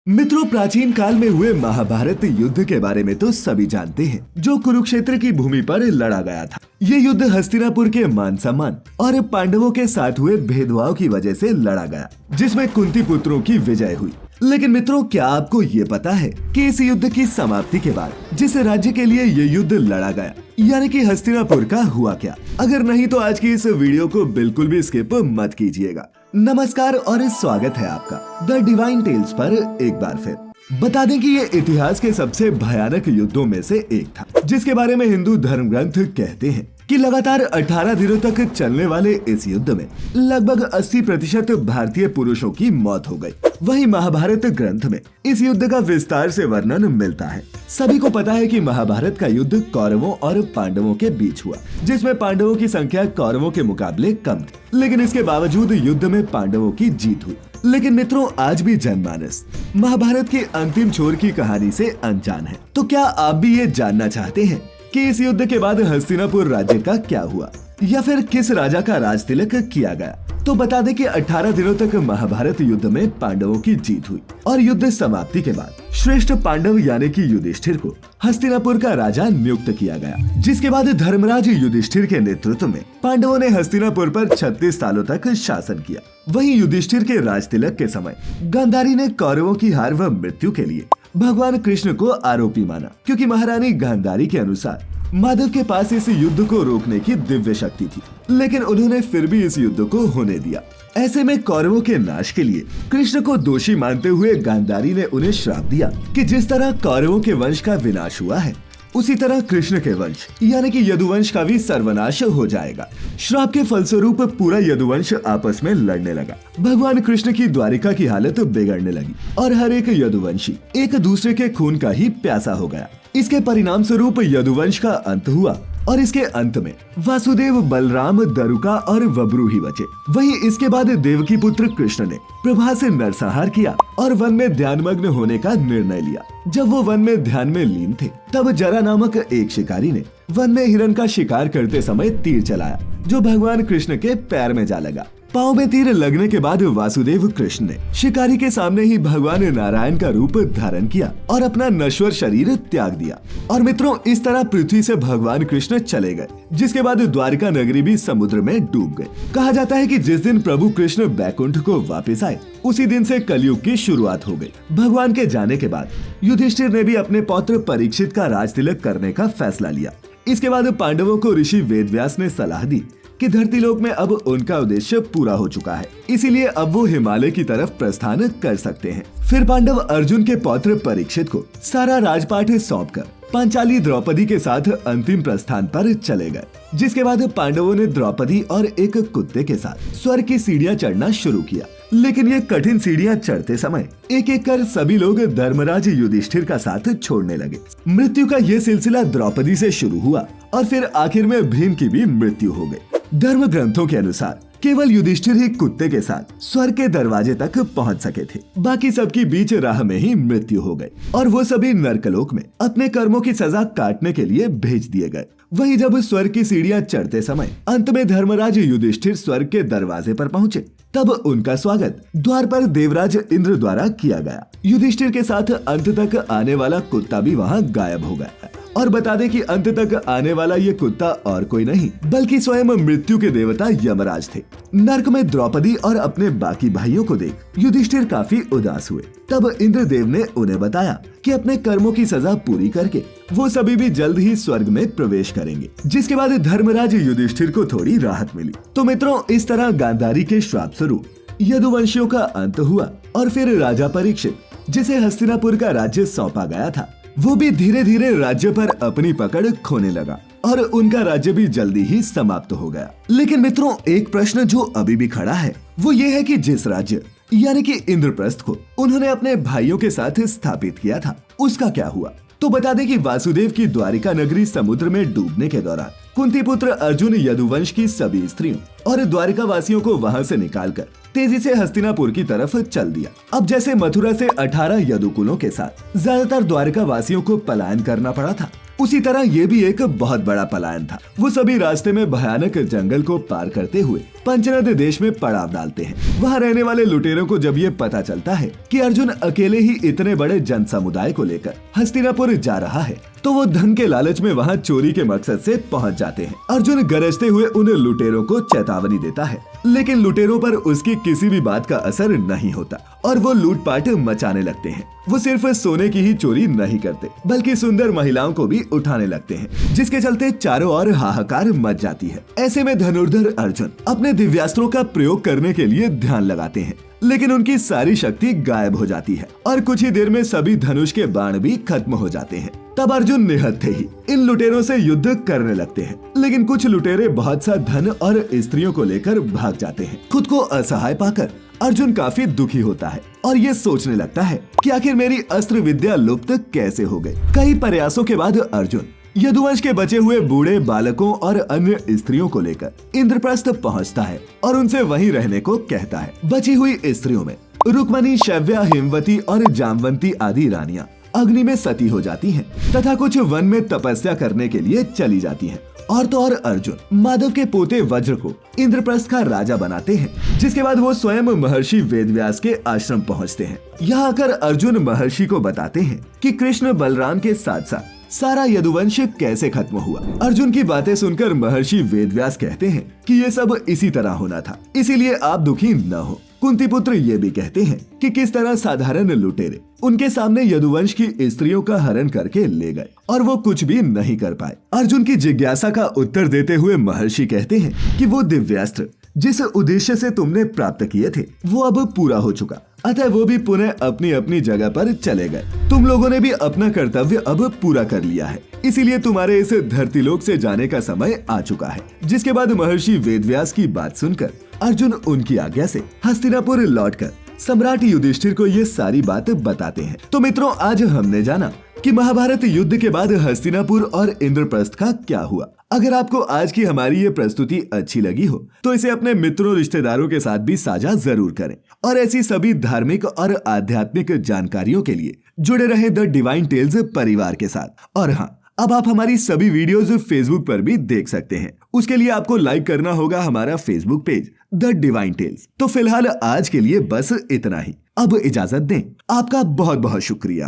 मित्रों, प्राचीन काल में हुए महाभारत युद्ध के बारे में तो सभी जानते हैं, जो कुरुक्षेत्र की भूमि पर लड़ा गया था। ये युद्ध हस्तिनापुर के मान सम्मान और पांडवों के साथ हुए भेदभाव की वजह से लड़ा गया, जिसमें कुंती पुत्रों की विजय हुई। लेकिन मित्रों, क्या आपको ये पता है कि इस युद्ध की समाप्ति के बाद जिस राज्य के लिए ये युद्ध लड़ा गया, यानी कि हस्तिनापुर का, हुआ क्या? अगर नहीं तो आज की इस वीडियो को बिल्कुल भी स्किप मत कीजिएगा। नमस्कार और स्वागत है आपका द डिवाइन टेल्स पर एक बार फिर। बता दें कि ये इतिहास के सबसे भयानक युद्धों में से एक था, जिसके बारे में हिंदू धर्म ग्रंथ कहते हैं कि लगातार 18 दिनों तक चलने वाले इस युद्ध में लगभग 80% भारतीय पुरुषों की मौत हो गई। वहीं महाभारत ग्रंथ में इस युद्ध का विस्तार से वर्णन मिलता है। सभी को पता है कि महाभारत का युद्ध कौरवों और पांडवों के बीच हुआ, जिसमें पांडवों की संख्या कौरवों के मुकाबले कम थी, लेकिन इसके बावजूद युद्ध में पांडवों की जीत हुई। लेकिन मित्रों, आज भी जनमानस महाभारत के अंतिम छोर की कहानी से अनजान है। तो क्या आप भी ये जानना चाहते हैं कि इस युद्ध के बाद हस्तिनापुर राज्य का क्या हुआ, या फिर किस राजा का राज तिलक किया गया? तो बता दें कि 18 दिनों तक महाभारत युद्ध में पांडवों की जीत हुई और युद्ध समाप्ति के बाद श्रेष्ठ पांडव यानी कि युधिष्ठिर को हस्तिनापुर का राजा नियुक्त किया गया, जिसके बाद धर्मराज युधिष्ठिर के नेतृत्व में पांडवों ने हस्तिनापुर पर 36 सालों तक शासन किया। वहीं युधिष्ठिर के राज तिलक के समय गांधारी ने कौरवों की हार व मृत्यु के लिए भगवान कृष्ण को आरोपी माना, क्योंकि महारानी गांधारी के अनुसार माधव के पास इस युद्ध को रोकने की दिव्य शक्ति थी, लेकिन उन्होंने फिर भी इस युद्ध को होने दिया। ऐसे में कौरवों के नाश के लिए कृष्ण को दोषी मानते हुए गांधारी ने उन्हें श्राप दिया कि जिस तरह कौरवों के वंश का विनाश हुआ है, उसी तरह कृष्ण के वंश यानी कि यदुवंश का भी सर्वनाश हो जाएगा। श्राप के फलस्वरूप पूरा यदुवंश आपस में लड़ने लगा। भगवान कृष्ण की द्वारिका की हालत बिगड़ने लगी और हर एक यदुवंशी एक दूसरे के खून का ही प्यासा हो गया। इसके परिणाम स्वरूप यदुवंश का अंत हुआ और इसके अंत में वासुदेव, बलराम, दरुका और वब्रू ही बचे। वहीं इसके बाद देवकी पुत्र कृष्ण ने प्रभा से नरसंहार किया और वन में ध्यानमग्न होने का निर्णय लिया। जब वो वन में ध्यान में लीन थे, तब जरा नामक एक शिकारी ने वन में हिरण का शिकार करते समय तीर चलाया, जो भगवान कृष्ण के पैर में जा लगा। पाँव में तीर लगने के बाद वासुदेव कृष्ण ने शिकारी के सामने ही भगवान नारायण का रूप धारण किया और अपना नश्वर शरीर त्याग दिया। और मित्रों, इस तरह पृथ्वी से भगवान कृष्ण चले गए, जिसके बाद द्वारिका नगरी भी समुद्र में डूब गई। कहा जाता है कि जिस दिन प्रभु कृष्ण बैकुंठ को वापस आए, उसी दिन से कलयुग की शुरुआत हो गई। भगवान के जाने के बाद युधिष्ठिर ने भी अपने पौत्र परीक्षित का राज तिलक करने का फैसला लिया। इसके बाद पांडवों को ऋषि वेदव्यास ने सलाह दी कि धरती लोक में अब उनका उद्देश्य पूरा हो चुका है, इसीलिए अब वो हिमालय की तरफ प्रस्थान कर सकते हैं। फिर पांडव अर्जुन के पौत्र परीक्षित को सारा राजपाट सौंपकर पांचाली द्रौपदी के साथ अंतिम प्रस्थान पर चले गए, जिसके बाद पांडवों ने द्रौपदी और एक कुत्ते के साथ स्वर्ग की सीढ़ियां चढ़ना शुरू किया। लेकिन ये कठिन सीढ़ियां चढ़ते समय एक एक कर सभी लोग धर्मराज युधिष्ठिर का साथ छोड़ने लगे। मृत्यु का ये सिलसिला द्रौपदी से शुरू हुआ और फिर आखिर में भीम की भी मृत्यु हो गई। धर्म ग्रंथों के अनुसार केवल युधिष्ठिर ही कुत्ते के साथ स्वर्ग के दरवाजे तक पहुंच सके थे, बाकी सबकी बीच राह में ही मृत्यु हो गई और वो सभी नरकलोक में अपने कर्मों की सजा काटने के लिए भेज दिए गए। वहीं जब स्वर्ग की सीढ़ियां चढ़ते समय अंत में धर्मराज युधिष्ठिर स्वर्ग के दरवाजे पर पहुंचे, तब उनका स्वागत द्वार पर देवराज इंद्र द्वारा किया गया। युधिष्ठिर के साथ अंत तक आने वाला कुत्ता भी वहां गायब हो गया। और बता दें कि अंत तक आने वाला ये कुत्ता और कोई नहीं बल्कि स्वयं मृत्यु के देवता यमराज थे। नरक में द्रौपदी और अपने बाकी भाइयों को देख युधिष्ठिर काफी उदास हुए। तब इंद्रदेव ने उन्हें बताया कि अपने कर्मों की सजा पूरी करके वो सभी भी जल्द ही स्वर्ग में प्रवेश करेंगे, जिसके बाद धर्मराज युधिष्ठिर को थोड़ी राहत मिली। तो मित्रों, इस तरह गांधारी के श्राप स्वरूप यदुवंशियों का अंत हुआ और फिर राजा परीक्षित, जिसे हस्तिनापुर का राज्य सौंपा गया था, वो भी धीरे धीरे राज्य पर अपनी पकड़ खोने लगा और उनका राज्य भी जल्दी ही समाप्त हो गया। लेकिन मित्रों, एक प्रश्न जो अभी भी खड़ा है वो ये है कि जिस राज्य यानी कि इंद्रप्रस्थ को उन्होंने अपने भाइयों के साथ स्थापित किया था, उसका क्या हुआ? तो बता दें कि वासुदेव की द्वारिका नगरी समुद्र में डूबने के दौरान कुंती पुत्र अर्जुन यदुवंश की सभी स्त्रियों और द्वारिका वासियों को वहां से निकालकर तेजी से हस्तिनापुर की तरफ चल दिया। अब जैसे मथुरा से 18 यदुकुलों के साथ ज्यादातर द्वारिका वासियों को पलायन करना पड़ा था, उसी तरह ये भी एक बहुत बड़ा पलायन था। वो सभी रास्ते में भयानक जंगल को पार करते हुए पंचनद देश में पड़ाव डालते हैं। वहाँ रहने वाले लुटेरों को जब ये पता चलता है कि अर्जुन अकेले ही इतने बड़े जन समुदाय को लेकर हस्तिनापुर जा रहा है, तो वो धन के लालच में वहाँ चोरी के मकसद से पहुँच जाते हैं। अर्जुन गरजते हुए उन लुटेरों को चेतावनी देता है, लेकिन लुटेरों पर उसकी किसी भी बात का असर नहीं होता और वो लूटपाट मचाने लगते हैं। वो सिर्फ सोने की ही चोरी नहीं करते, बल्कि सुंदर महिलाओं को भी उठाने लगते हैं, जिसके चलते चारों ओर हाहाकार मच जाती है। ऐसे में धनुर्धर अर्जुन अपने दिव्यास्त्रों का प्रयोग करने के लिए ध्यान लगाते हैं, लेकिन उनकी सारी शक्ति गायब हो जाती है और कुछ ही देर में सभी धनुष के बाण भी खत्म हो जाते हैं। तब अर्जुन निहत्थे ही इन लुटेरों से युद्ध करने लगते हैं, लेकिन कुछ लुटेरे बहुत सा धन और स्त्रियों को लेकर भाग जाते हैं। खुद को असहाय पाकर अर्जुन काफी दुखी होता है और ये सोचने लगता है कि आखिर मेरी अस्त्र विद्या लुप्त कैसे हो गई। कई प्रयासों के बाद अर्जुन यदुवंश के बचे हुए बूढ़े बालकों और अन्य स्त्रियों को लेकर इंद्रप्रस्थ पहुंचता है और उनसे वहीं रहने को कहता है। बची हुई स्त्रियों में रुक्मणी, शव्या, हिमवती और जामवंती आदि रानियां अग्नि में सती हो जाती हैं तथा कुछ वन में तपस्या करने के लिए चली जाती हैं। और तो और अर्जुन माधव के पोते वज्र को इंद्रप्रस्थ का राजा बनाते हैं, जिसके बाद वो स्वयं महर्षि वेदव्यास के आश्रम पहुंचते हैं। यहाँ आकर अर्जुन महर्षि को बताते हैं कि कृष्ण बलराम के साथ साथ सारा यदुवंश कैसे खत्म हुआ। अर्जुन की बातें सुनकर महर्षि वेदव्यास कहते हैं कि ये सब इसी तरह होना था, इसीलिए आप दुखी न हो। कुंती पुत्र ये भी कहते हैं कि किस तरह साधारण लुटेरे उनके सामने यदुवंश की स्त्रियों का हरण करके ले गए और वो कुछ भी नहीं कर पाए। अर्जुन की जिज्ञासा का उत्तर देते हुए महर्षि कहते हैं कि वो दिव्यास्त्र जिस उद्देश्य से तुमने प्राप्त किए थे वो अब पूरा हो चुका, अतः वो भी पुनः अपनी अपनी जगह पर चले गए। तुम लोगों ने भी अपना कर्तव्य अब पूरा कर लिया है, इसीलिए तुम्हारे इस धरतीलोक से जाने का समय आ चुका है। जिसके बाद महर्षि वेदव्यास की बात सुनकर अर्जुन उनकी आज्ञा से हस्तिनापुर लौटकर सम्राट युधिष्ठिर को ये सारी बात बताते हैं। तो मित्रों, आज हमने जाना कि महाभारत युद्ध के बाद हस्तिनापुर और इंद्रप्रस्थ का क्या हुआ। अगर आपको आज की हमारी ये प्रस्तुति अच्छी लगी हो तो इसे अपने मित्रों रिश्तेदारों के साथ भी साझा जरूर करें और ऐसी सभी धार्मिक और आध्यात्मिक जानकारियों के लिए जुड़े रहें द डिवाइन टेल्स परिवार के साथ। और हाँ, अब आप हमारी सभी वीडियोस फेसबुक पर भी देख सकते हैं। उसके लिए आपको लाइक करना होगा हमारा Facebook page the divine tales. तो फिलहाल आज के लिए बस इतना ही। अब इजाजत दें। आपका बहुत बहुत शुक्रिया।